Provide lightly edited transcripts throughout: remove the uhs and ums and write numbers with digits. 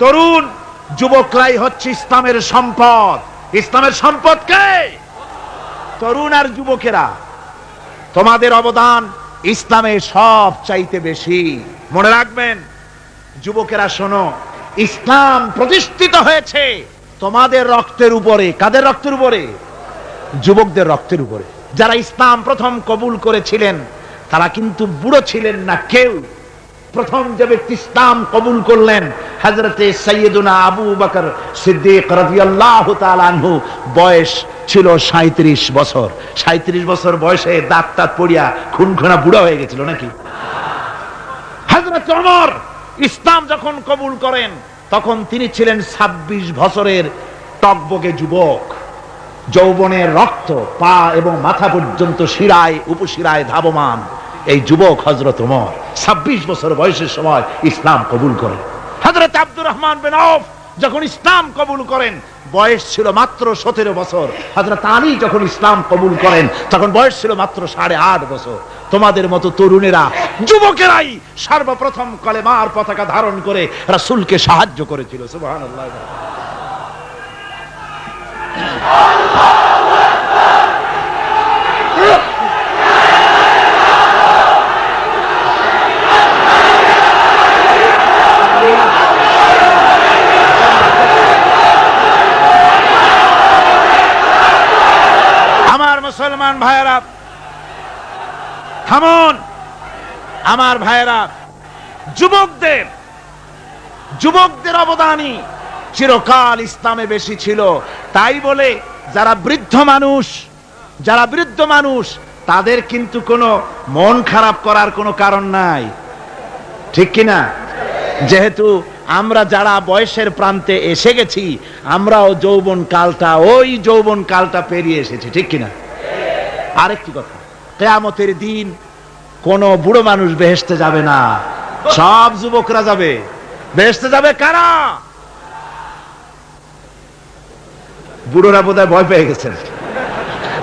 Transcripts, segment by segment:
তরুণ যুবকরাই হচ্ছে ইসলামের সম্পদ। ইসলামের সম্পদ কে? তরুণ আর যুবকেরা। তোমাদের অবদান ইসলামে সব চাইতে বেশি। মনে রাখবেন যুবকেরা, শোনো, ইসলাম প্রতিষ্ঠিত হয়েছে তোমাদের রক্তের উপরে। কাদের রক্তের উপরে? যুবকদের রক্তের উপরে। যারা ইসলাম প্রথম কবুল করেছিলেন তারা কিন্তু বুড়ো ছিলেন না কেউ। প্রথম যে ব্যক্তি ইসলাম কবুল করলেন হযরতে সাইয়্যিদুনা আবু বকর সিদ্দিক রাদিয়াল্লাহু তাআলা আনহু, বয়স ছিল 37 বছর। 37 বছর বয়সে দাঁত টাত পড়িয়া খুনখুনা বুড়া হয়ে গেছিল নাকি? হযরত ওমর ইসলাম যখন কবুল করেন তখন তিনি ছিলেন 26 বছরের টকবগে যুবক। যৌবনের রক্ত পা এবং মাথা পর্যন্ত শিরায় উপশিরায় ধাবমান এই যুবক হযরত ওমর 26 বছর বয়সের সময় ইসলাম কবুল করেন। হযরত আব্দুর রহমান বিন আউফ যখন ইসলাম কবুল করেন বয়স ছিল মাত্র 17 বছর। হযরত আলী যখন ইসলাম কবুল করেন তখন বয়স ছিল মাত্র 8.5 বছর। তোমাদের মতো তরুণেরা, যুবকেরাই সর্বপ্রথম কলেমার পতাকা ধারণ করে রাসূলকে সাহায্য করেছিল। সুবহানাল্লাহ। আমার মুসলমান ভাইয়েরা থামুন। আমার ভাইয়েরা, যুবকদের অবদানই চিরকাল ইসলামে বেশি ছিল। তাই বলে যারা বৃদ্ধ মানুষ তাদের কিন্তু কোনো মন খারাপ করার কোনো কারণ নাই, ঠিক কিনা? যেহেতু আমরা যারা বয়সের প্রান্তে এসে গেছি আমরাও ওই যৌবন কালটা পেরিয়ে এসেছি, ঠিক কিনা? আরেকটি কথা, কিয়ামতের দিন কোন বুড়ো মানুষ বেহেশতে যাবে না, সব যুবকরা যাবে। বেহেশতে যাবে কারা? বুড়োরা বোধহয় ভয় পেয়ে গেছেন।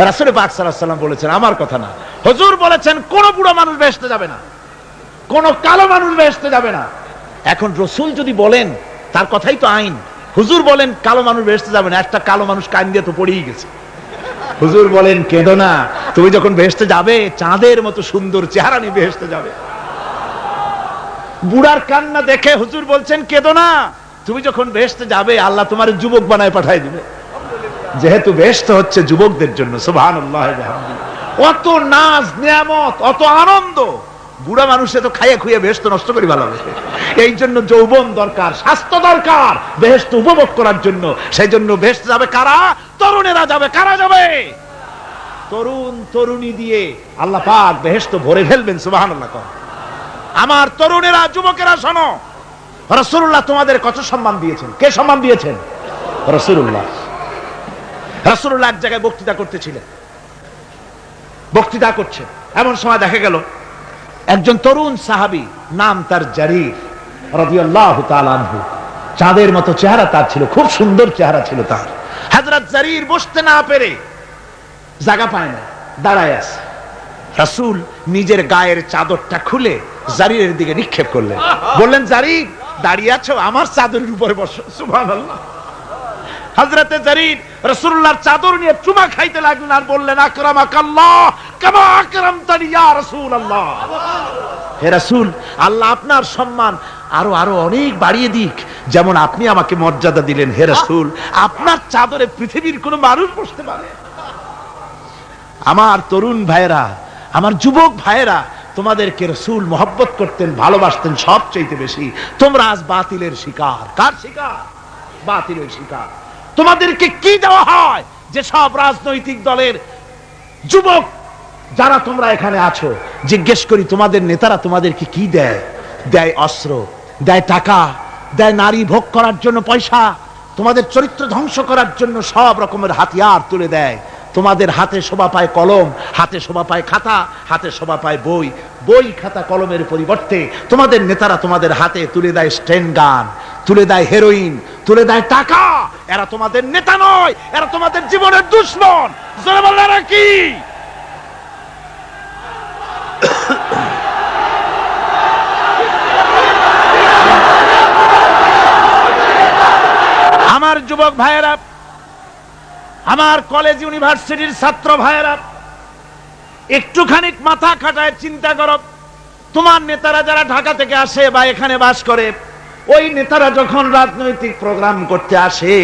রাসূল পাক সাল্লাল্লাহু আলাইহি ওয়াসাল্লাম বলেছেন, আমার কথা না, হুজুর বলেছেন কোন বুড়ো মানুষ বেহেশতে যাবে না, কোন কালো মানুষ বেহেশতে যাবে না। এখন রাসূল যদি বলেন তার কথাই তো আইন। হুজুর বলেন কালো মানুষ বেহেশতে যাবে না, একটা কালো মানুষ কান দিয়ে তো পড়েই গেছে। হুজুর বলেন কেঁদো না, তুমি যখন বেহেশতে যাবে চাঁদের মতো সুন্দর চেহারা নিয়ে বেহেশতে যাবে। বুড়ার কান্না দেখে হুজুর বলছেন কেঁদো না, তুমি যখন বেহেশতে যাবে আল্লাহ তোমার যুবক বানায় পাঠায় দিবে। যেহেতু বেহেশত হচ্ছে যুবকদের জন্য। সুবহানাল্লাহ। অত নাজ নিয়ামত, অত আনন্দ, বুড়া মানুষে তো খাইয়ে খুইয়ে বেহেশত নষ্ট করে ভালো হবে। এই জন্য যৌবন দরকার, স্বাস্থ্য দরকার বেহেশত উপভোগ করার জন্য। সেই জন্য বেহেশতে যাবে কারা? তরুণেরা যাবে। কারা যাবে? তরুণ তরুণী দিয়ে আল্লাহ পাক বেহেশত ভরে ফেলবেন। সুবহানাল্লাহ। আমার তরুণেরা, যুবকেরা শোনো, রাসূলুল্লাহ তোমাদের কত সম্মান দিয়েছেন। কে সম্মান দিয়েছেন? রাসূলুল্লাহ। রাসূলুল্লাহ এক জায়গায় বক্তৃতা করতেছিলেন, বক্তৃতা করছেন, এমন সময় দেখা গেল একজন তরুণ সাহাবী, নাম তার জারীর রাদিয়াল্লাহু তাআলা আনহু। চাঁদের মতো চেহারা তার ছিল, খুব সুন্দর চেহারা ছিল তার। হযরত জারীর বসতে না পেরে জায়গা পায় না, দাঁড়ায় আছে। রাসূল নিজের গায়ের চাদরটা খুলে জারীরের দিকে নিক্ষেপ করলেন, বললেন, জারীর দাঁড়িয়ে আছো, আমার চাদরের উপরে বসো। সুবহানাল্লাহ। হযরতে জারীর রাসূলুল্লাহর চাদর নিয়ে চুমা খাইতে লাগলেন আর বললেন, আকরামাকাল্লাহ কামা আকরামতানি ইয়া রাসূলুল্লাহ। হে রাসূল, আল্লাহ আপনার সম্মান আরো আরো অনেক বাড়িয়ে দিক, যেমন আপনি আমাকে মর্যাদা দিলেন। হে রাসূল, আপনার চাদরে পৃথিবীর কোন মানুষ বসতে পারে? আমার তরুণ ভাইয়েরা, আমার যুবক ভাইয়েরা, তোমাদেরকে রাসূল মহব্বত করতেন, ভালোবাসতেন সবচেয়ে বেশি। তোমরা আজ বাতিলের শিকার। কার শিকার? বাতিলের শিকার। তোমাদেরকে কি দেওয়া হয়? যে সব রাজনৈতিক দলের যুবক যারা তোমরা এখানে আছো, জিজ্ঞেস করি তোমাদের নেতারা তোমাদেরকে কি দেয়? দেয় অস্ত্র, দেয় টাকা, দেয় নারী ভোগ করার জন্য পয়সা, তোমাদের চরিত্র ধ্বংস করার জন্য সব রকমের হাতিয়ার তুলে দেয়। তোমাদের হাতে শোভা পায় কলম, হাতে শোভা পায় খাতা, হাতে শোভা পায় বই। বই খাতা কলমের পরিবর্তে তোমাদের নেতারা তোমাদের হাতে তুলে দেয় স্টেন গান, তুলে দেয় হেরোইন, তুলে দেয় টাকা। এরা তোমাদের নেতা নয়, এরা তোমাদের জীবনের দুশমন। জোরে বললেন কি? আমার যুবক ভাইয়েরা, আমার কলেজ ইউনিভার্সিটির ছাত্র ভাইয়েরা, একটুখানি মাথা খাটায় চিন্তা করো, তোমার নেতারা যারা ঢাকা থেকে আসে বা এখানে বাস করে, ওই নেতারা যখন রাজনৈতিক প্রোগ্রাম করতে আসে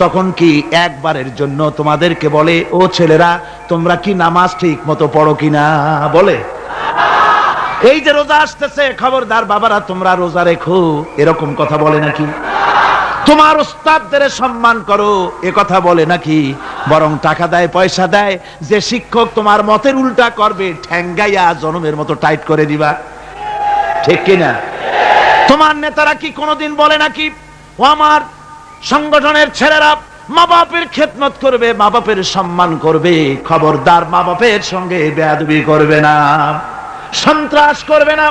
তখন কি একবারের জন্য তোমাদেরকে বলে, ও ছেলেরা তোমরা কি নামাজ ঠিক মতো পড়ো কিনা? বলে? এই যে রোজা আসতেছে, খবরদার বাবারা তোমরা রোজা রেখো, এরকম কথা বলে নাকি? তোমার উস্তাদদের সম্মান করো, এ কথা বলে নাকি? বরং টাকা দেয়, পয়সা দেয়, যে শিক্ষক তোমার মতের উল্টা করবে ঠ্যাঙ্গাইয়া জনমের মতো টাইট করে দিবা, ঠিক কিনা? তোমার নেতারা কি কোনোদিন বলে নাকি, ও আমার সংগঠনের ছেলেরা মা বাপের খেদমত করবে, মা বাপের সম্মান করবে, খবরদার মা বাপের সঙ্গে বেয়াদবি করবে না, সন্ত্রাস করবে না,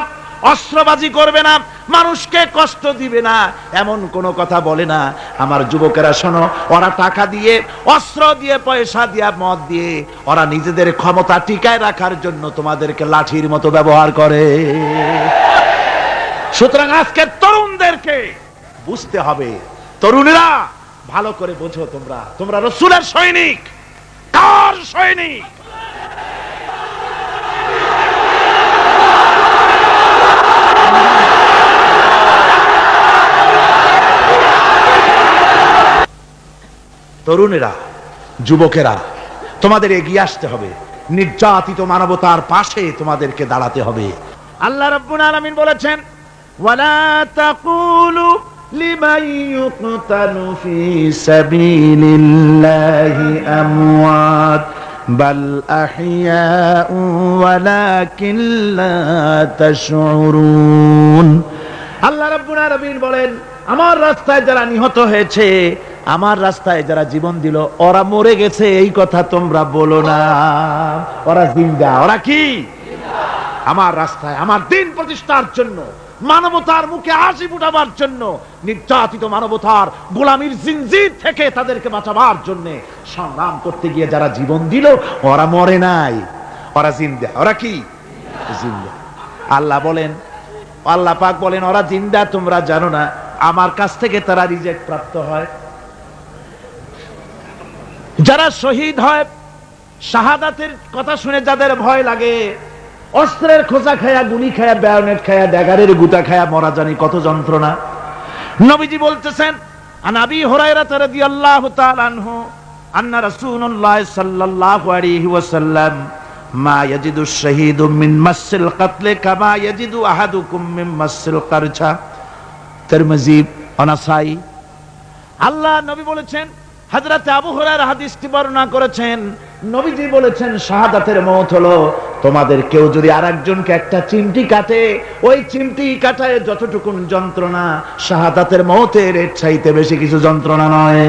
অস্ত্রবাজি করবে না, মানুষকে কষ্ট দিবে না, এমন কোন কথা বলে না? আমার যুবকেরা শোনো, ওরা টাকা দিয়ে, অস্ত্র দিয়ে, পয়সা দিয়ে, মদ দিয়ে ওরা নিজেদের ক্ষমতা টিকায় রাখার জন্য তোমাদেরকে লাঠির মতো ব্যবহার করে। সুতরাং আজকের তরুণদেরকে বুঝতে হবে, তরুণেরা ভালো করে বোঝো, তোমরা রাসূলের সৈনিক। কার সৈনিক? তরুণেরা, যুবকেরা, তোমাদের এগিয়ে আসতে হবে, নির্যাতিত মানবতার পাশে তোমাদেরকে দাঁড়াতে হবে। আল্লাহ রাব্বুল আলামিন বলেছেন, ওয়ালা তাকুলু লিমান ইউকতালু ফি সাবিলিল্লাহি আমওয়াত বাল আহইয়াউ ওয়ালাকিন লা তাশউরুন। আল্লাহ রাব্বুল আলামিন বলেন, আমার রাস্তায় যারা নিহত হয়েছে, আমার রাস্তায় যারা জীবন দিল, ওরা মরে গেছে এই কথা তোমরা বলো না, ওরা জিন্দা। ওরা কি? আমার রাস্তায়, আমার দিন প্রতিষ্ঠার জন্য, মানবতার মুখে হাসি ফুটাবার জন্য, নির্যাতিত মানবতার গোলামির জিনজির থেকে তাদেরকে বাঁচাবার জন্য সংগ্রাম করতে গিয়ে যারা জীবন দিল, ওরা মরে নাই, ওরা জিন্দা। ওরা কি? জিন্দা। আল্লাহ বলেন, আল্লাহ পাক বলেন, ওরা জিন্দা তোমরা জানো না, আমার কাছ থেকে তারা রিজেক্ট প্রাপ্ত হয়। যারা শহীদ হয়, শাহাদাতের কথা শুনে যাদের ভয় লাগে, অস্ত্রের খোঁচা খায়া, গুলি খায়া, বায়োনেট খায়া, ড্যাগারের গুতা খায়া মরা, জানি কত যন্ত্রণা। নবীজি বলতেছেন, আন আবি হুরায়রা রাদিয়াল্লাহু তাআলা আনহু আন্না রাসূলুল্লাহ সাল্লাল্লাহু আলাইহি ওয়াসাল্লাম মা ইয়াজিদু শাহীদু মিন মাসসিল কাতল কামা ইয়াজিদু আহাদুকুম মিন মাসসিল কারছা। তিরমিজি, নাসাই। আল্লাহ নবী বলেছেন, হযরত আবু হুরায়রা হাদিসটি বর্ণনা করেছেন, নবীজি বলেছেন, শাহাদাতের মওত হলো তোমাদের কেউ যদি আরেকজনকে একটা চিমটি কাটে, ওই চিমটি কাটায় যতটুকু যন্ত্রণা, শাহাদাতের মওতের এর চাইতে বেশি কিছু যন্ত্রণা নয়।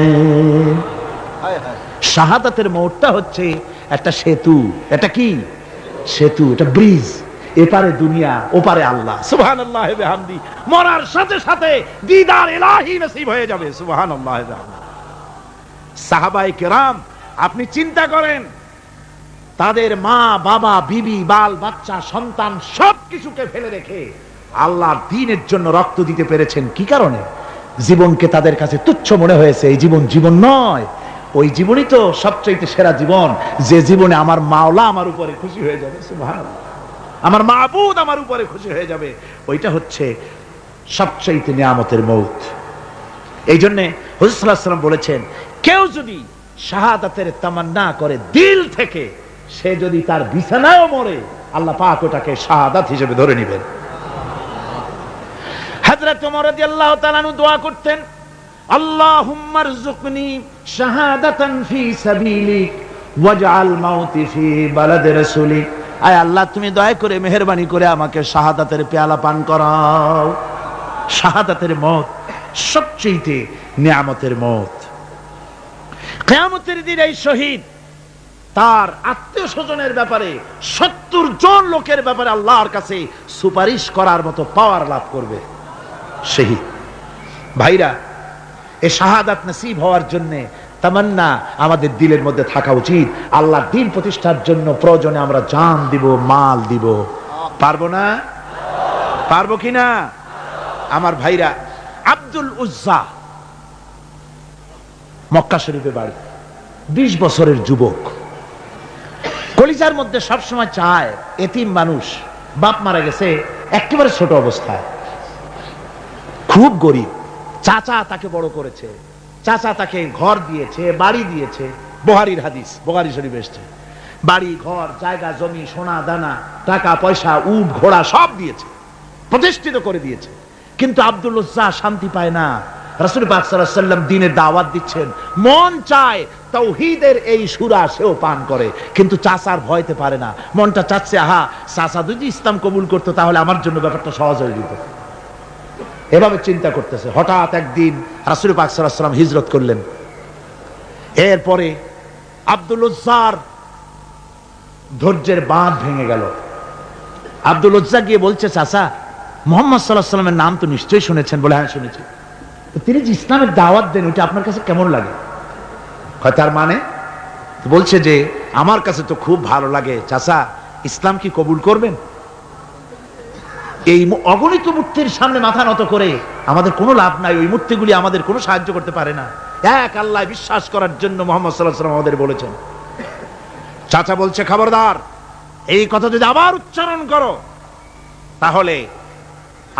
শাহাদাতের মওতটা হচ্ছে একটা সেতু। এটা কি সেতু? এটা ব্রিজ। এপারে দুনিয়া, ওপারে আল্লাহ। সুবহানাল্লাহ ওয়া বিহামদি। মরার সাথে সাথে দিদার ইলাহি নসিব হয়ে যাবে। সুবহানাল্লাহ ওয়া বিহামদি। সাহাবায়ে কেরাম, আপনি চিন্তা করেন, তাদের মা, বাবা, বিবি, বাল বাচ্চা, সন্তান সবকিছুকে ফেলে রেখে আল্লাহর দ্বীনের জন্য রক্ত দিতে পেরেছেন। কি কারণে? জীবনকে তাদের কাছে তুচ্ছ মনে হয়েছে। এই জীবন জীবন নয়, ওই জীবনই তো সবচেয়ে সেরা জীবন, যে জীবনে আমার মাওলা আমার উপরে খুশি হয়ে যাবে। সুবহানাল্লাহ। আমার মাবুদ আমার উপরে খুশি হয়ে যাবে। ওইটা হচ্ছে সবচেয়ে নিয়ামতের মওত। এই জন্য হুজুর সাল্লাল্লাহু আলাইহি ওয়াসাল্লাম বলেছেন, কেউ যদি শাহাদাতের তামান্না করে দিল থেকে, সে যদি তার বিছানায়ও মরে, আল্লাহ পাক ওটাকে শাহাদাত হিসেবে ধরে নেবেন। হযরত ওমর রাদিয়াল্লাহু তাআলা আনহু দোয়া করতেন, আল্লাহুম্মা রযুকনি শাহাদাতান ফি সাবিলিক ওয়াজআল মাউতি ফি বালাদি রাসূলিক। আয় আল্লাহ, তুমি দয়া করে মেহেরবানি করে আমাকে শাহাদাতের পেয়ালা পান করাও। শাহাদাতের মওত সবচেয়ে নিয়ামতের মওত। কিয়ামতের দিন এই শহীদ তার আত্মীয় স্বজনের ব্যাপারে 70 জন লোকের ব্যাপারে আল্লাহর কাছে সুপারিশ করার মতো পাওয়ার লাভ করবে। শহীদ ভাইরা, এই শাহাদাত নসিব হওয়ার জন্য তামান্না আমাদের দিলের মধ্যে থাকা উচিত। আল্লাহর দ্বীন প্রতিষ্ঠার জন্য প্রয়োজনে আমরা জান দিব, মাল দিব। পারবো না? পারবো কিনা? আমার ভাইরা, আব্দুল উজ্জা মক্কা শরীফে বাড়ি, 20 বছরের যুবক, কলিজার মধ্যে সবসময় চায় এতিম মানুষ, বাপ মারা গেছে একেবারে ছোট অবস্থায়, খুব গরিব, চাচা তাকে বড় করেছে, চাচা তাকে ঘর দিয়েছে, বাড়ি দিয়েছে, বুখারীর হাদিস, বুখারী শরীফে এসেছে, বাড়ি ঘর জায়গা জমি সোনা দানা টাকা পয়সা উট ঘোড়া সব দিয়েছে, প্রতিষ্ঠিত করে দিয়েছে, কিন্তু আব্দুল উজ্জা শান্তি পায় না। রাসূল পাক সাল্লাল্লাহু আলাইহি ওয়াসাল্লাম দ্বীনের দাওয়াত দিচ্ছেন, মন চায় তাওহীদের এই সূরা সেও পান করে, কিন্তু চাচার ভয়তে পারে না, মনটা চাচ্ছে আহা চাচা যদি ইসলাম কবুল করতো তাহলে আমার জন্য ব্যাপারটা সহজ হয়ে যেত, এভাবে চিন্তা করতেছে। হঠাৎ একদিন রাসূল পাক সাল্লাল্লাহু আলাইহি ওয়াসাল্লাম হিজরত করলেন। এরপরে আব্দুল উজ্জার ধৈর্যের বাঁধ ভেঙে গেল। আব্দুল উজ্জা গিয়ে বলছে, চাচা মুহাম্মদ সাল্লাল্লাহু আলাইহি ওয়াসাল্লামের নাম তো নিশ্চয়ই শুনেছেন। বলে হ্যাঁ শুনেছি। তিনি যে ইসলামের দাওয়াত দেন ওইটা আপনার কাছে কেমন লাগে? তার মানে বলছে যে আমার কাছে তো খুব ভালো লাগে। চাচা ইসলাম কি কবুল করবেন? এই অগণিত মূর্তির সামনে মাথা নত করে আমাদের কোনো লাভ নাই, ওই মূর্তিগুলি আমাদের কোনো সাহায্য করতে পারে না, এক আল্লাহ বিশ্বাস করার জন্য মুহাম্মদ সাল্লাল্লাহু আলাইহি ওয়াসাল্লাম আমাদের বলেছেন। চাচা বলছে, খবরদার এই কথা যদি আবার উচ্চারণ করো তাহলে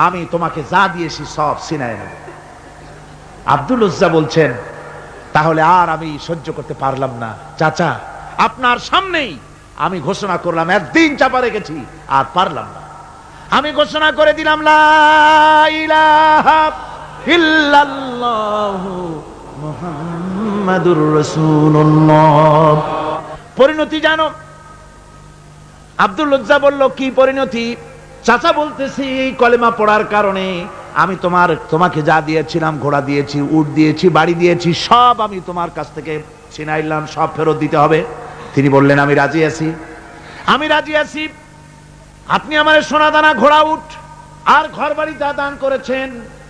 আমি তোমাকে যা দিয়েছি সব ছিনায় নেব। আব্দুল উজ্জা বলছেন, তাহলে আর আমি সহ্য করতে পারলাম না চাচা, আপনার সামনেই আমি ঘোষণা করলাম, একদিন চাপা রেখেছি আর পারলাম না, আমি ঘোষণা করে দিলাম লা ইলাহা ইল্লাল্লাহু মুহাম্মাদুর রাসূলুল্লাহ। পরিণতি জানো? আব্দুল উজ্জা বলল, কি পরিণতি? চাচা বলতেছি এই কলেমা পড়ার কারণে আমি তোমাকে যা দিয়েছিলাম, ঘোড়া দিয়েছি, উট দিয়েছি, বাড়ি দিয়েছি, সব আমি তোমার কাছ থেকে ছিনাইলাম, সব ফেরত দিতে হবে। তিনি বললেন, আমি রাজি আছি, আমি রাজি আছি। আপনি আমার সোনা দানা ঘোড়া উট আর ঘর বাড়ি যা দান করেছেন,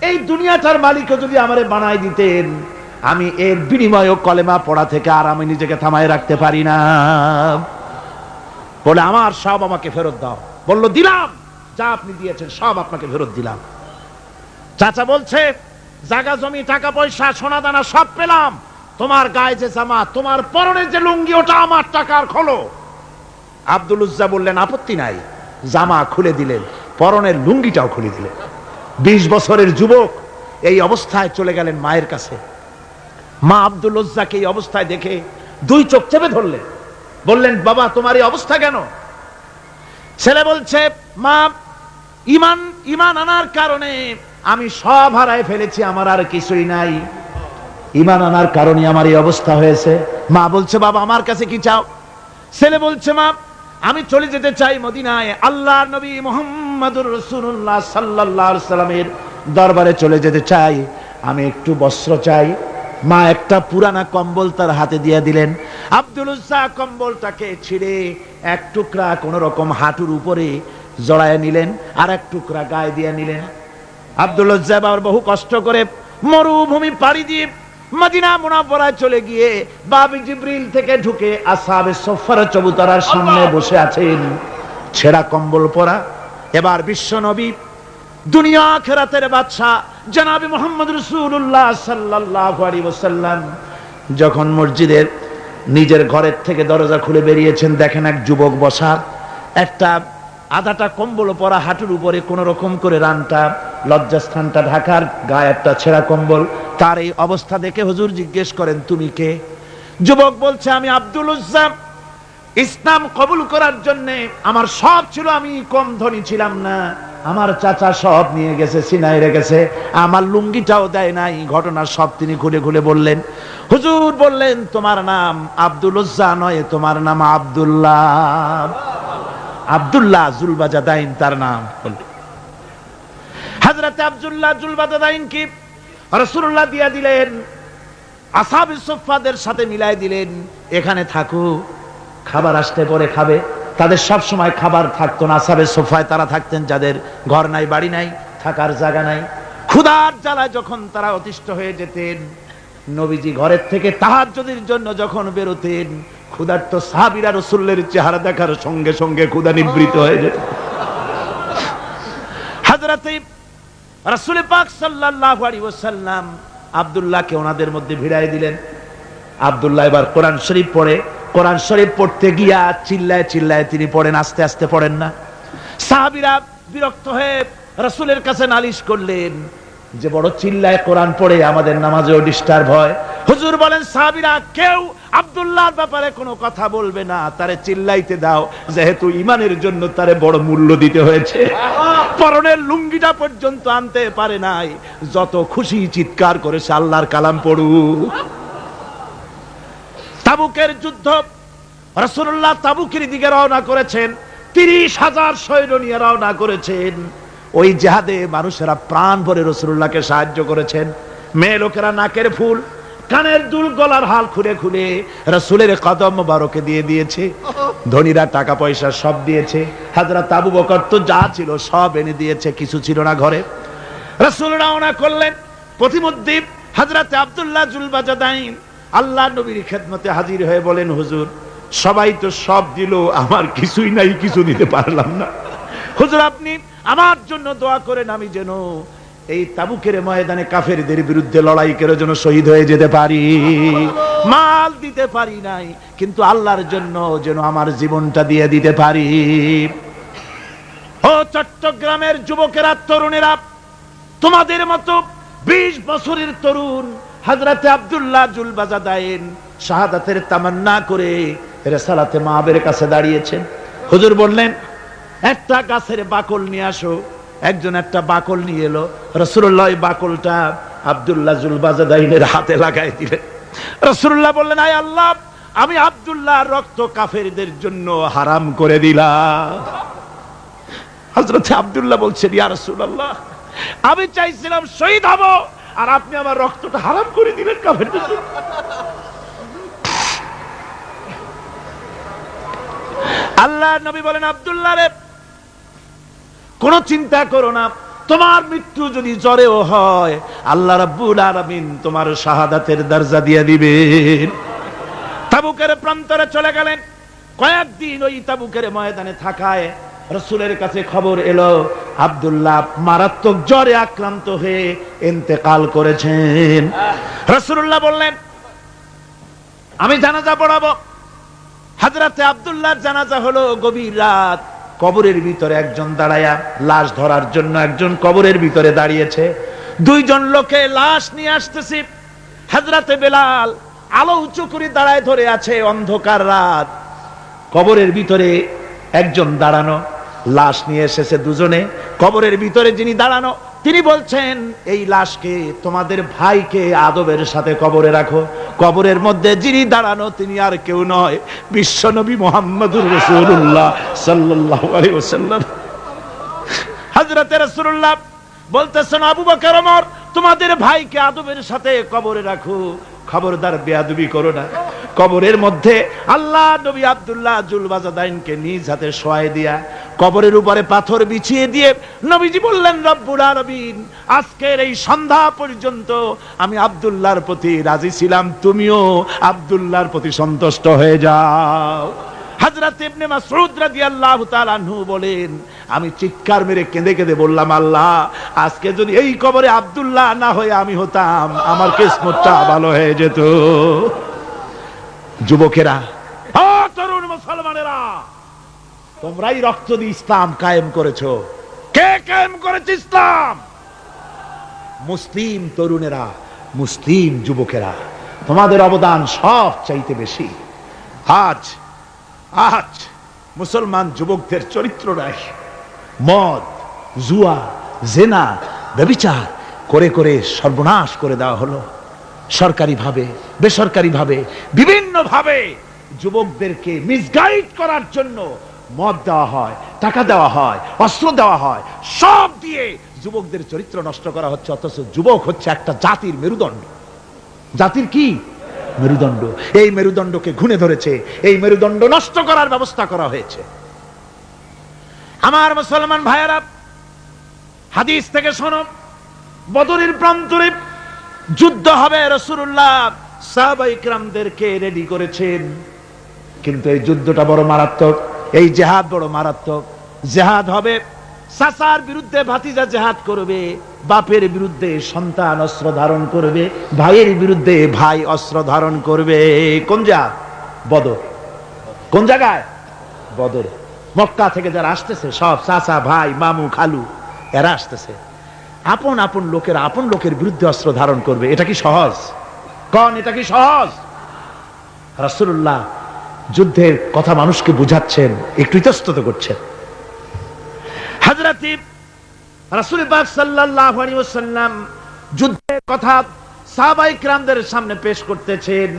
এই দুনিয়াটার মালিকও যদি আমারে বানাই দিতেন, আমি এর বিনিময়ে কলেমা পড়া থেকে আর আমি নিজেকে থামায় রাখতে পারি না। বলে আমার সব আমাকে ফেরত দাও। বলল, দিলাম, যা আপনি দিয়েছেন সব আপনাকে ফেরত দিলাম। চাচা বলছে, জায়গা জমি টাকা পয়সা সোনা দানা সব পেলাম, তোমার গায়ে যে জামা, তোমার পরনে যে লুঙ্গি, ওটা আমার টাকার খোলো। আব্দুল উজ্জা বললেন, আপত্তি নাই। জামা খুলে দিলেন, পরনের লুঙ্গিটাও খুলে দিলেন। 20 বছরের যুবক এই অবস্থায় চলে গেলেন মায়ের কাছে। মা আব্দুল উজ্জাকে এই অবস্থায় দেখে 2 চোখ চেপে ধরলেন, বললেন, বাবা তোমার এই অবস্থা কেন? ছেলে বলছে, মা ইমান আনার কারণে আমি সব হারায় ফেলেছি, আমার আর কিছুই নাই, ইমান আনার কারণে আমার এই অবস্থা হয়েছে। মা বলছে, বাবা আমার কাছে কি চাও? ছেলে বলছে, মা আমি চলে যেতে চাই মদিনায়, আল্লাহর নবী মুহাম্মদুর রাসূলুল্লাহ সাল্লাল্লাহু আলাইহি ওয়াসাল্লামের দরবারে চলে যেতে চাই, আমি একটু বস্ত্র চাই। মা একটা পুরানা কম্বল তার হাতে দিয়ে দিলেন। আব্দুল উজ্জা কম্বলটাকে ছিঁড়ে এক টুকরা কোন রকম হাঁটুর উপরে জড়ায় নিলেন, আর এক টুকরা গায়ে দিয়ে নিলেন। আব্দুল উজ্জা আবার বহু কষ্ট করে মরুভূমি পাড়ি দিয়ে মদিনা মুনাওয়ারায় চলে গিয়ে বাবি জিবরিল থেকে ঢুকে আসহাবে সুফফার চবুতরার সামনে বসে আছেন, ছেঁড়া কম্বল পরা। এবার বিশ্ব নবী, দুনিয়া আখিরাতের বাদশা জনাবে মুহাম্মদ রাসূলুল্লাহ সাল্লাল্লাহু আলাইহি ওয়াসাল্লাম যখন মসজিদের নিজের ঘরের থেকে দরজা খুলে বেরিয়েছেন, দেখেন এক যুবক বসা, একটা আধাটা কম্বল পরা, হাঁটুর উপরে কোন রকম করে রানটা লজ্জাস্থানটা ঢাকার, গায়ে একটা ছেঁড়া কম্বল। তার এই অবস্থা দেখে হুজুর জিজ্ঞেস করেন, তুমি কে? যুবক বলছে, আমি আব্দুল উজ্জা। ইসলাম কবুল করার জন্য আমার সব ছিল, আমি কম ধনী ছিলাম না, আমার চাচা সব নিয়ে গেছে, সিনাই রেখেছে, আমার লুঙ্গিটাও দেয় নাই। ঘটনা সব তিনি খুলে খুলে বললেন। হুজুর বললেন, তোমার নাম আব্দুল উজ্জা নয়, তোমার নাম আব্দুল্লাহ। আব্দুল্লাহ জুলবাজাদাইন তার নাম। হযরত আব্দুল্লাহ জুলবাজাদাইন কি রাসূলুল্লাহ দিয়া দিলেন, আসহাবে সুফফাদের সাথে মিলাই দিলেন, এখানে থাকো, খাবার আসতে পরে খাবে। তাদের সব সময় খাবার থাকতো না, আসহাবে সুফফায় তারা থাকতেন যাদের ঘর নাই, বাড়ি নাই, থাকার জায়গা নাই। ক্ষুধার জ্বালায় যখন তারা অতিষ্ঠ হয়ে যেতেন, নবীজি ঘরের থেকে তাহাজ্জুদের জন্য যখন বেরোতেন, ক্ষুধার্ত সাহাবীরা রাসূলের চেহারা দেখার সঙ্গে সঙ্গে ক্ষুধা নিবৃত হয়ে যেত। হযরত রাসূল পাক সাল্লাল্লাহু আলাইহি ওয়াসাল্লাম আব্দুল্লাহকে ওনাদের মধ্যে ভিড়ায় দিলেন। আব্দুল্লাহ এবার কোরআন শরীফ পড়ে, কোরআন শরীফ পড়তে গিয়া চিল্লায় চিল্লায় তিনি পড়েন, আস্তে আস্তে পড়েন না। সাহাবীরা বিরক্ত হয়ে রাসূলের কাছে নালিশ করলেন যে বড় চিল্লায় কোরআন পড়ে, আমাদের নামাজেও ডিস্টার্ব হয়। হুজুর বলেন, সাহাবীরা কেউ আব্দুল্লাহর ব্যাপারে কোনো কথা বলবে না, তারে চিল্লাইতে দাও, যেহেতু ঈমানের জন্য তারে বড় মূল্য দিতে হয়েছে। পরনের লুঙ্গিটা পর্যন্ত আনতে পারে নাই, যত খুশি চিৎকার করেছে আল্লাহর কালাম পড়ুক। তাবুকের যুদ্ধ, রাসূলুল্লাহ তাবুকের দিকে রওনা করেছেন, 30,000 সৈন্য নিয়ে রওনা করেছেন। ওই জিহাদে মানুষেরা প্রাণ ভরে রাসূলুল্লাহকে সাহায্য করেছেন। মেয়ে লোকেরা নাকের ফুল, কানের দুল, গলার হাল খুলে খুলে রাসূলের কদম মোবারকে দিয়ে দিয়েছে। ধনীরা টাকা পয়সা সব দিয়েছে। হযরত আবু বকর তো যা ছিল সব এনে দিয়েছে, কিছু ছিল না ঘরে। রাসূল রওনা করলেন। প্রতিমধ্যে হযরত আব্দুল্লাহ জুলবাজাদাইন আল্লাহ নবীর খেদমতে হাজির হয়ে বলেন, হুজুর সবাই তো সব দিল, আমার কিছুই নাই, কিছু দিতে পারলাম না। হুজুর আপনি আমার জন্য দোয়া করেন, আমি যেন এই তাবুকের ময়দানে কাফেরদের বিরুদ্ধে লড়াই করে যেন শহীদ হয়ে যেতে পারি। মাল দিতে পারি নাই, কিন্তু আল্লাহর জন্য যেন আমার জীবনটা দিয়ে দিতে পারি। ও চট্টগ্রামের যুবকেরা, তরুণেরা, তোমাদের মতো 20 বছরের তরুণ হযরতে আব্দুল্লাহ জুলবাজাদাইন শাহাদাতের তামান্না করে রিসালাতে মাহবের কাছে দাঁড়িয়েছেন। হুজুর বললেন, একটা গাছের বাকল নিয়ে আসো। একজন একটা বাকল নিয়ে এলো। রাসূলুল্লাহ ওই বাকলটা আব্দুল্লাহ জুলবাজাদাইনের হাতে লাগাই দিলেন। রাসূলুল্লাহ বললেন, আয় আল্লাহ, আমি আব্দুল্লাহর রক্ত কাফেরদের জন্য হারাম করে দিলাম। হযরত আব্দুল্লাহ বলছেন, ইয়া রাসূলুল্লাহ, আমি চাইছিলাম শহীদ হব, আর আপনি আমার রক্তটা হারাম করে দিলেন কাফেরদের জন্য। আল্লাহর নবী বলেন, আব্দুল্লাহ রে, কোনো চিন্তা করো না, তোমার মৃত্যু যদি জ্বরেও হয় আল্লাহ রাব্বুল আলামিন তোমার শাহাদাতের দরজা দিয়ে দিবেন। তাবুকের প্রান্তরে চলে গেলেন। কয়েকদিন ওই তাবুকের ময়দানে থাকায় রাসূলের কাছে খবর এলো আব্দুল্লাহ মারাত্মক জ্বরে আক্রান্ত হয়ে ইন্তেকাল করেছেন। রাসূলুল্লাহ বললেন, আমি জানাজা পড়াবো। হযরতে আব্দুল্লাহর জানাজা হলো গভীর রাত। কবরের ভিতরে একজন দাঁড়ায়া লাশ ধরার জন্য একজন কবরের ভিতরে দাঁড়িয়েছে। 2 জন লোকে লাশ নিয়ে আসতেছে। হযরতে বেলাল আলো উঁচু করে দাঁড়ায় ধরে আছে, অন্ধকার রাত। কবরের ভিতরে একজন দাঁড়ানো, লাশ নিয়ে এসেছে 2 জনে। কবরের ভিতরে যিনি দাঁড়ানো তিনি বলছেন, এই লাশকে তোমাদের ভাইকে আদবের সাথে কবরে রাখো। কবরের মধ্যে যিনি দাঁড়ানো তিনি আর কেউ নয়, বিশ্বনবী মুহাম্মদুর রাসূলুল্লাহ সাল্লাল্লাহু আলাইহি ওয়াসাল্লাম। হযরতে রাসূলুল্লাহ বলতেছেন, আবু বকর, ওমর, তোমাদের ভাইকে আদবের সাথে কবরে রাখো, খবরদার বেয়াদবি করো না। কবরের মধ্যে আল্লাহ নবী আব্দুল্লাহ জুলবাজাদাইনকে নিজ হাতে শোয়াই দিয়া কবরের উপরে পাথর বিছিয়ে দিয়ে নবীজি বললেন, রব্বুল আলামিন, আজকের এই সন্ধ্যা পর্যন্ত আমি আব্দুল্লাহর প্রতি রাজি ছিলাম, তুমিও আব্দুল্লাহর প্রতি সন্তুষ্ট হয়ে যাও। হযরত ইবনে মাসউদ রাদিয়াল্লাহু তাআলা আনহু বলেন, আমি চিৎকার মেরে কেঁদে কেঁদে বললাম, আল্লাহ, আজকে যদি এই কবরে আব্দুল্লাহ না হয়ে আমি হতাম, আমার কিসমতটা ভালো হয়ে যেত। যুবকেরা, ও তরুণ মুসলমানেরা, তোমরাই রক্ত দিয়ে ইসলাম কায়েম করেছো। কে কায়েম করেছে ইসলাম? মুসলিম তরুণেরা, মুসলিম যুবকেরা, তোমাদের অবদান সব চাইতে বেশি। আজ মুসলমান যুবকদের চরিত্র নাই। মদ, জুয়া, জেনা, ব্যভিচার করে করে সর্বনাশ করে দেওয়া হলো। সরকারি ভাবে, বেসরকারি ভাবে, বিভিন্ন ভাবে যুবকদেরকে মিসগাইড করার জন্য মদ দেওয়া হয়, টাকা দেওয়া হয়, অস্ত্র দেওয়া হয়, সব দিয়ে যুবকদের চরিত্র নষ্ট করা হচ্ছে। অথচ যুবক হচ্ছে একটা জাতির মেরুদণ্ড। জাতির কি মেরুদণ্ড? এই মেরুদণ্ডকে ঘুণে ধরেছে, এই মেরুদণ্ড নষ্ট করার ব্যবস্থা করা হয়েছে। আমার মুসলমান ভাইয়েরা, হাদিস থেকে শোনো, বদরের প্রান্তরে যুদ্ধ হবে। রাসূলুল্লাহ সাহাবায়ে কিরামদেরকে রেডি করেছেন, কিন্তু এই যুদ্ধটা বড় মারাত্মক, এই জিহাদ বড় মারাত্মক। জিহাদ হবে চাচার বিরুদ্ধে ভাতিজা জিহাদ করবে, বাপের বিরুদ্ধে সন্তান অস্ত্র ধারণ করবে, ভাইয়ের বিরুদ্ধে ভাই অস্ত্র ধারণ করবে। কোন জায়গা? বদর। কোন জায়গায়? বদর। মক্কা থেকে যারা আসতেছে সব চাচা, ভাই, মামু, খালু, এরা আসতেছে। আপন আপন লোকের আপন লোকের বিরুদ্ধে অস্ত্র ধারণ করবে। এটা কি সহজ? কোন এটা কি সহজ? রাসূলুল্লাহ যুদ্ধের কথা মানুষকে বুঝাচ্ছেন, একটু ইতস্তত করছেন। হযরত রাসূল পাক সাল্লাল্লাহু আলাইহি ওয়াসাল্লাম যুদ্ধের কথা সাহাবায়ে কিরামদের সামনে পেশ করতেছেন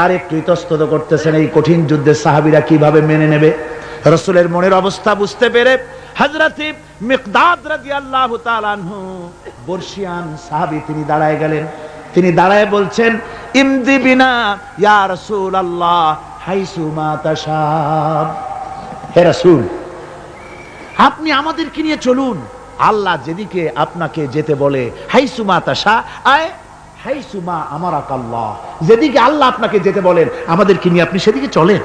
আর একটু ইতস্তত করতেছেন। এই কঠিন যুদ্ধে সাহাবীরা কিভাবে মেনে নেবে? রাসূলের মনের অবস্থা বুঝতে পেরে হযরত মিকদাদ রাদিয়াল্লাহু তাআলা আনহু, বর্ষিয়ান সাহাবী, তিনি দাঁড়ায় গেলেন। তিনি দাঁড়ায় বলছেন, ইমদি বিনা ইয়া রাসূলুল্লাহ হাইসু মা তাশাব। হে রাসূল, আপনি আমাদেরকে নিয়ে চলুন, আল্লাহ যেদিকে আপনাকে যেতে বলে, হাইসু মা তাশা আয় হাইসু মা আমারাকাল্লাহ, যেদিকে আল্লাহ আপনাকে যেতে বলেন আমাদেরকে নিয়ে আপনি সেদিকে চলেন।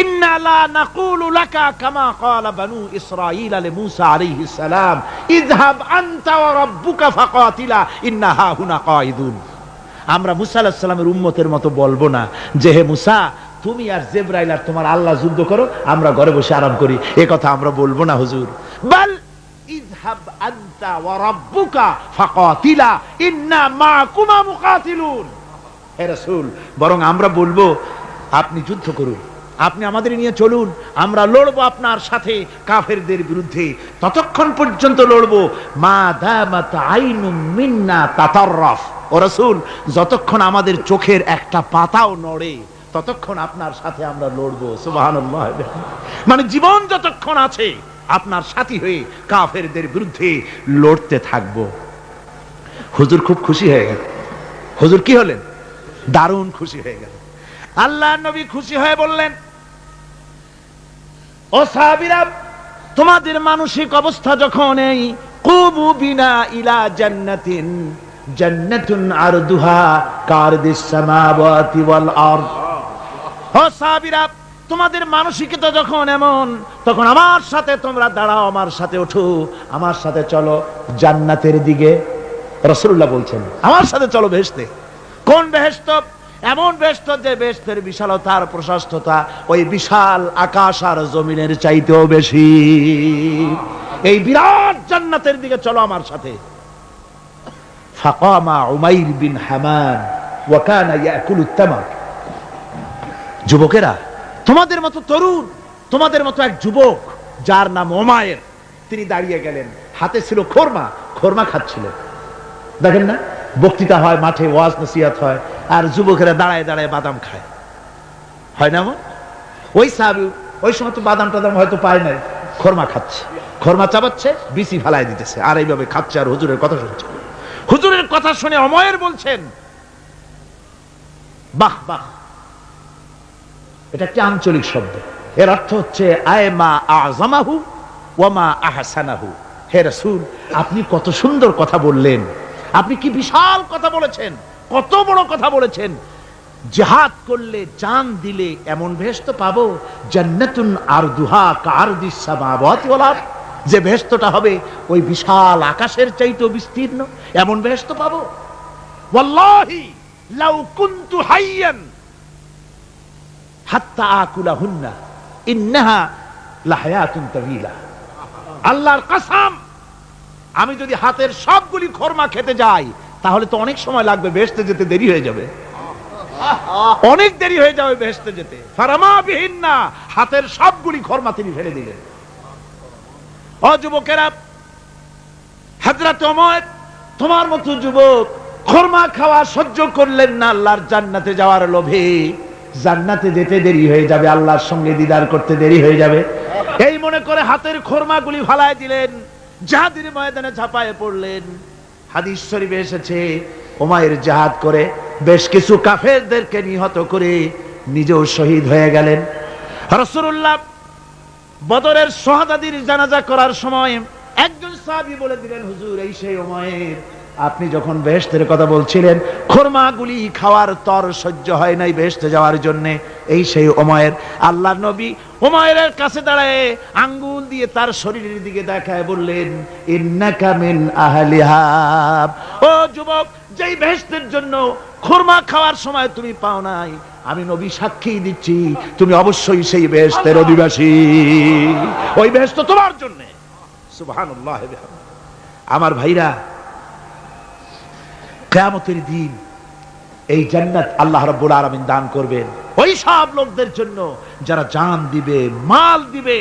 ইন্না লা নাকুলু লাকা কামা ক্বালা বানু ইসরাঈল লিমূসা আলাইহিস সালাম ইযহাব আনতা ওয়া রাব্বুকা ফাকাতিলা ইন্না হাহুনা কাঈদুন। আমরা মুসা আলাইহিস সালামের উম্মতের মতো বলবো না যে হে মুসা, তুমি আর জিবরাইল আর তোমার আল্লাহ যুদ্ধ করো, আমরা ঘরে বসে আরাম করি। এ কথা আমরা বলবো না হুজুর। বাল ইযহাব আনতা ওয়া রাব্বুকা ফাকাতিলা ইন্না মাআকুমা মুকাতিলুন। হে রাসূল, বরং আমরা বলবো আপনি যুদ্ধ করুন, আপনি আমাদের নিয়ে চলুন, আমরা লড়বো আপনার সাথে কাফেরদের বিরুদ্ধে। ততক্ষণ পর্যন্ত লড়বো মা দামাত আইনুম মিন্না তাতাররাফ। ও রাসূল, যতক্ষণ আমাদের চোখের একটা পাতাও নড়ে ততক্ষণ আপনার সাথে আমরা লড়বো। সুবহানাল্লাহ। মানে জীবন যতক্ষণ আছে আপনার সাথী হয়ে কাফেরদের বিরুদ্ধে লড়তে থাকবো। হুজুর খুব খুশি হয়ে গেল। হুজুর কি হলেন? দারুণ খুশি হয়ে গেল। আল্লাহর নবী খুশি হয়ে বললেন, ও সাহাবীরা, তোমাদের মানসিক অবস্থা যখন এই কুবু বিনা ইলা জান্নাতিন জান্নাতুন আরদুহা কারদিস সামাওয়াতি ওয়াল আরদ। ও সাহাবীরা, তোমাদের মানসিকতা যখন এমন, তখন আমার সাথে তোমরা দাঁড়াও, আমার সাথে ওঠো, আমার সাথে চলো জান্নাতের দিকে। রাসূলুল্লাহ বলছেন, আমার সাথে চলো বেহেশতে। কোন বেহেশত? এমন বেহেশত যে বেহেশতের বিশালতা আর প্রশস্ততা ওই বিশাল আকাশ আর জমিনের চাইতেও বেশি। এই বিরাট জান্নাতের দিকে চলো আমার সাথে। ফাকামা উমাইর বিন হামান ওয়া কানা ইয়াকুলুত তামার। যুবকেরা, তোমাদের মতো তরুণ, তোমাদের মতো এক যুবক যার নাম উমাইর, তিনি দাঁড়িয়ে গেলেন, হাতে ছিল খোরমা, খোরমা খাচ্ছিলেন। দেখেন না, বক্তৃতা হয়, মাঠে ওয়াজ নসিহত হয়, আর যুবকেরা দাঁড়ায় দাঁড়ায় বাদাম খায়, হয় না? ওই সাহাবী ওই সময় তো বাদাম টাদাম হয়তো পায় নাই, খোরমা খাচ্ছে, খোরমা চাবাচ্ছে, বিচি ফালাই দিতেছে, আর এইভাবে খাচ্ছে আর হুজুরের কথা শুনছে। হুজুরের কথা শুনে উমাইর বলছেন, বাহ বাহ। এটা একটি আঞ্চলিক শব্দ, এর অর্থ হচ্ছে আয় মা আযমাহু ওয়া মা আহসানাহু। হে রাসূল, আপনি কত সুন্দর কথা বললেন, আপনি কি বিশাল কথা বলেছেন, কত বড় কথা বলেছেন। জিহাদ করলে, জান দিলে এমন বেহেশত পাবো, জান্নাতুন আরদুহা কারদিস সামাওয়াতি ওয়াল আরদ, যে বেহেশতটা হবে ওই বিশাল আকাশের চাইতেও বিস্তীর্ণ, এমন বেহেশত পাবো। ওয়াল্লাহি লাউ কুনতু হাইয়ান হাত্তা আকুলাহুন্না ইন্নাহা লাহায়াতুন তাওয়িলা। আল্লাহর কসম, আমি যদি হাতের সবগুলি খোরমা খেতে যাই তাহলে তো অনেক সময় লাগবে, বেহেশতে যেতে দেরি হয়ে যাবে, অনেক দেরি হয়ে যাবে বেহেশতে যেতে। ফারামা বিহিন্না, হাতের সবগুলি খোরমা তিনি ফেলে দিলেন। ও যুবকেরা, হযরত ওমর তোমার মতো যুবক খোরমা খাওয়া সহ্য করলেন না আল্লাহর জান্নাতে যাওয়ার লোভে। জান্নাতে যেতে দেরি হয়ে যাবে, আল্লাহর সঙ্গে দিদার করতে দেরি হয়ে যাবে, এই মনে করে হাতের খোরমাগুলি ফালায় দিলেন, জিহাদের ময়দানে ঝাঁপায়ে পড়লেন। হাদিস শরীফে এসেছে, উমাইর জিহাদ করে বেশ কিছু কাফেরদেরকে নিহত করে নিজেও শহীদ হয়ে গেলেন। রাসূলুল্লাহ বদরের শহাদাদের জানাজা করার সময় একজন সাহাবী বলে দিলেন, হুজুর এই সেই উমাইর আপনি যখন বেহেশতের কথা বলছিলেন, খোরমাগুলি খাওয়ার তর সহ্য হয় নাই বেহেশতে যাওয়ার জন্য। এই সেই উমায়ের, আল্লাহর নবী উমায়ের কাছে দাঁড়ায় আঙ্গুল দিয়ে তার শরীরের দিকে দেখায় বললেন, ইন্নাকা মিন আহলিহা। ও যুবক, যেই বেহেশতের জন্য খোরমা খাওয়ার সময় তুমি পাও নাই, আমি নবী সাক্ষী দিচ্ছি তুমি অবশ্যই সেই বেহেশতের অধিবাসী। ওই বেহেশত তোমার জন্য। সুবহানাল্লাহ। আমার ভাইরা, কিয়ামতের দিন এই জান্নাত আল্লাহ রাব্বুল আলামিন দান করবেন ওই সব লোকদের জন্য যারা জান দিবে, মাল দিবে,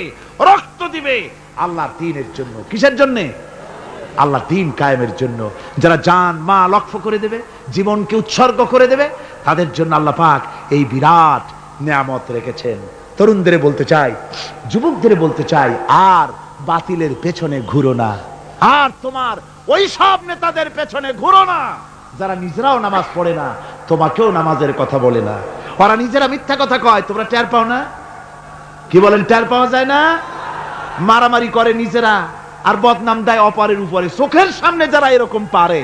রক্ত দিবে আল্লাহর দ্বীনের জন্য। কিসের জন্য? আল্লাহর দ্বীন কায়েমের জন্য। যারা জান মাল ওয়াকফ করে দেবে, জীবনকে উৎসর্গ করে দেবে, তাদের জন্য আল্লাহ পাক এই বিরাট নিয়ামত রেখেছেন। তরুণদের বলতে চাই, যুবকদের বলতে চাই, আর বাতিলের পেছনে ঘুরো না, আর তোমার ওই সব নেতাদের পেছনে ঘুরো না যারা নিজেরাও নামাজ পড়ে না, তোমাকেও নামাজের কথা বলে না। ওরা নিজেরা মিথ্যা কথা কয়, তোমরা টের পাও না? কি বলেন, টের পাওয়া যায় না? মারামারি করে নিজেরা আর বদনাম দেয় অপরের উপরে। চোখের সামনে যারা এরকম পারে,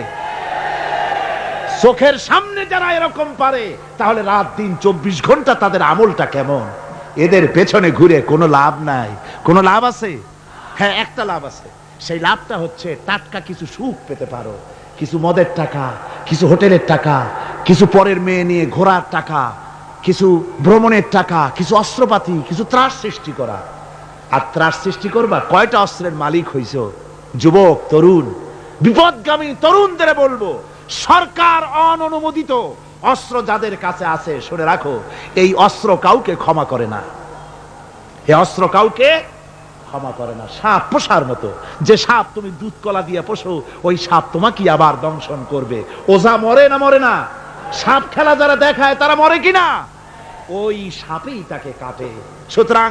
চোখের সামনে যারা এরকম পারে, তাহলে রাত দিন 24 ঘন্টা তাদের আমলটা কেমন? এদের পেছনে ঘুরে কোনো লাভ নাই। কোনো লাভ আছে? হ্যাঁ, একটা লাভ আছে। সেই লাভটা হচ্ছে টাটকা কিছু সুখ পেতে পারো, কিছু মদের টাকা, কিছু হোটেলের টাকা, কিছু পরের মেয়ে নিয়ে ঘোরার টাকা, কিছু ভ্রমণের টাকা, কিছু অস্ত্রপাতি, কিছু ত্রাস সৃষ্টি করা। আর ত্রাস সৃষ্টি করবা, কয়টা অস্ত্রের মালিক হইছো? যুবক, তরুণ, বিপদগামী তরুণদের বলবো, সরকার অননুমোদিত অস্ত্র যাদের কাছে আছে, শুনে রাখো, এই অস্ত্র কাউকে ক্ষমা করে না। এই অস্ত্র কাউকে ক্ষমা করে না। সাপ পোষার মতো, যে সাপ তুমি দুধ কলা দিয়ে পোষো, ওই সাপ তোমাকে আবার দংশন করবে। ওঝা মরে না মরে না? সাপ খেলা যারা দেখায় তারা মরে কিনা? ওই সাপেই তাকে কাটে। সুতরাং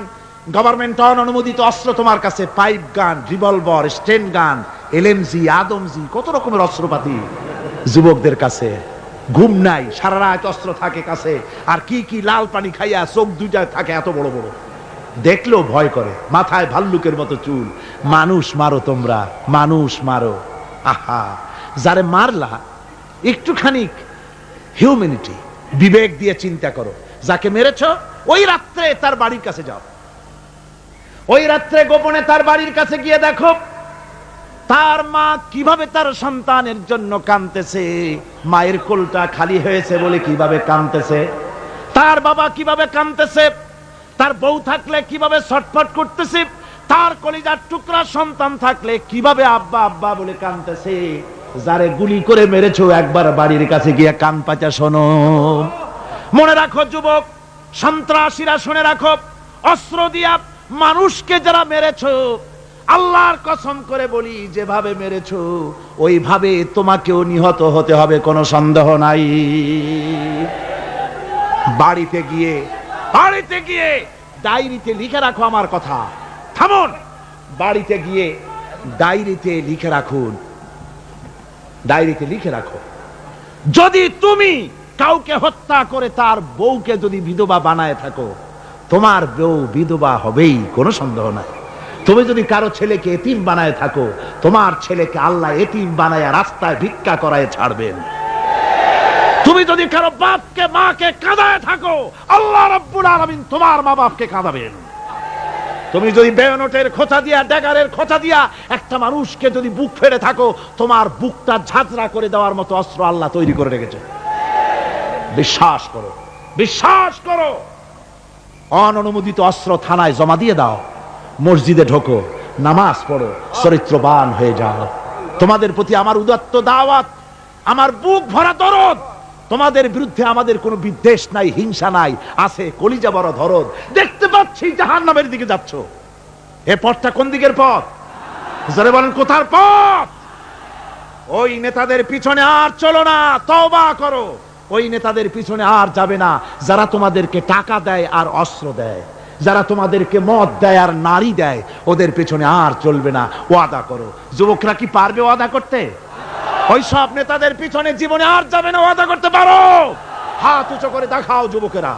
গভর্নমেন্ট অনুমোদিত অস্ত্র তোমার কাছে, পাইপ গান, রিভলভার, স্টেন গান, এলএমজি, আদমজি, কত রকমের অস্ত্রপাতি যুবকদের কাছে। ঘুম নাই, সারা রাত অস্ত্র থাকে কাছে, আর কি কি লাল পানি খাইয়া চোখ দুইটা থাকে এত বড় বড়, দেখলেও ভয় করে, মাথায় ভাল্লুকের মতো চুল। মানুষ মারো তোমরা, মানুষ মারো। আহা, যারে মারলা একটুখানি হিউম্যানিটি, বিবেক দিয়ে চিন্তা করো। যাকে মেরেছ ওই রাত্রে তার বাড়ির কাছে যাও, ওই রাত্রে গোপনে তার বাড়ির কাছে গিয়ে দেখো তার মা কিভাবে তার সন্তানের জন্য কাঁদতেছে, মায়ের কোলটা খালি হয়েছে বলে কিভাবে কাঁদতেছে, তার বাবা কিভাবে কাঁদতেছে, তার বউ থাকলে কিভাবে ছটফট করতেছে, তার কলিজার টুকরা সন্তান থাকলে কিভাবে আব্বা আব্বা বলে কাঁদতেছে। যারে গুলি করে মেরেছো, একবার বাড়ির কাছে গিয়ে কান পাচা শোনো। মনে রাখো যুবক, সন্ত্রাসীরা, শুনে রাখো, অস্ত্র দিয়া মানুষকে যারা মেরেছো, আল্লাহর কসম করে বলি, যেভাবে মেরেছো ওইভাবে তোমাকেও নিহত হতে হবে, কোনো সন্দেহ নাই। বাড়িতে গিয়ে ডায়েরিতে লিখে রাখো আমার কথা। থামুন, বাড়িতে গিয়ে ডায়েরিতে লিখে রাখুন, ডায়েরিতে লিখে রাখো, যদি তুমি কাউকে হত্যা করে তার বউকে যদি বিধবা বানায় থাকো, তোমার বউ বিধবা হবেই, কোনো সন্দেহ নাই। তুমি যদি কারো ছেলেকে এতিম বানায় থাকো, তোমার ছেলেকে আল্লাহ এতিম বানায় রাস্তায় ভিক্ষা করায় ছাড়বেন। তুমি যদি কারো বাপকে মাকে কাঁদায় থাকো, আল্লাহ রাব্বুল আলামিন তোমার মা বাপকে কাঁদাবেন। তুমি যদি বেয়নটের খোঁচা দিয়া, ড্যাগারের খোঁচা দিয়া একটা মানুষকে যদি বুক ফেড়ে থাকো, তোমার বুকটা ঝাঁঝরা করে দেওয়ার মতো অস্ত্র আল্লাহ তৈরি করে রেখেছে। বিশ্বাস করো, বিশ্বাস করো। অননুমোদিত অস্ত্র থানায় জমা দিয়ে দাও, মসজিদে ঢোকো, নামাজ পড়ো, চরিত্রবান হয়ে যাও। তোমাদের প্রতি আমার উদাত্ত দাওয়াত, আমার বুক ভরা দরদ। তোমাদের বিরুদ্ধে আমাদের কোনো বিদ্বেষ নাই, হিংসা নাই, আছে কলিজা বড় দরদ। দেখতে পাচ্ছি জাহান্নামের দিকে যাচ্ছ, এ পথটা কোন দিকের পথ? জোরে বলেন, কোথার পথ? ওই নেতাদের পিছনে আর চলো না, তওবা করো। ওই নেতাদের পিছনে আর যাবে না যারা তোমাদেরকে টাকা দেয় আর অস্ত্র দেয়, যারা তোমাদেরকে মদ দেয় আর নারী দেয়, ওদের পেছনে আর চলবে না। ওয়াদা করো। যুবকরা কি পারবে ওয়াদা করতে? ওই সব নেতাদের পিছনে জীবনে আর যাবে না। ওয়াদা করতে পারো? হাত উঁচু করে দেখাও যুবকেরা।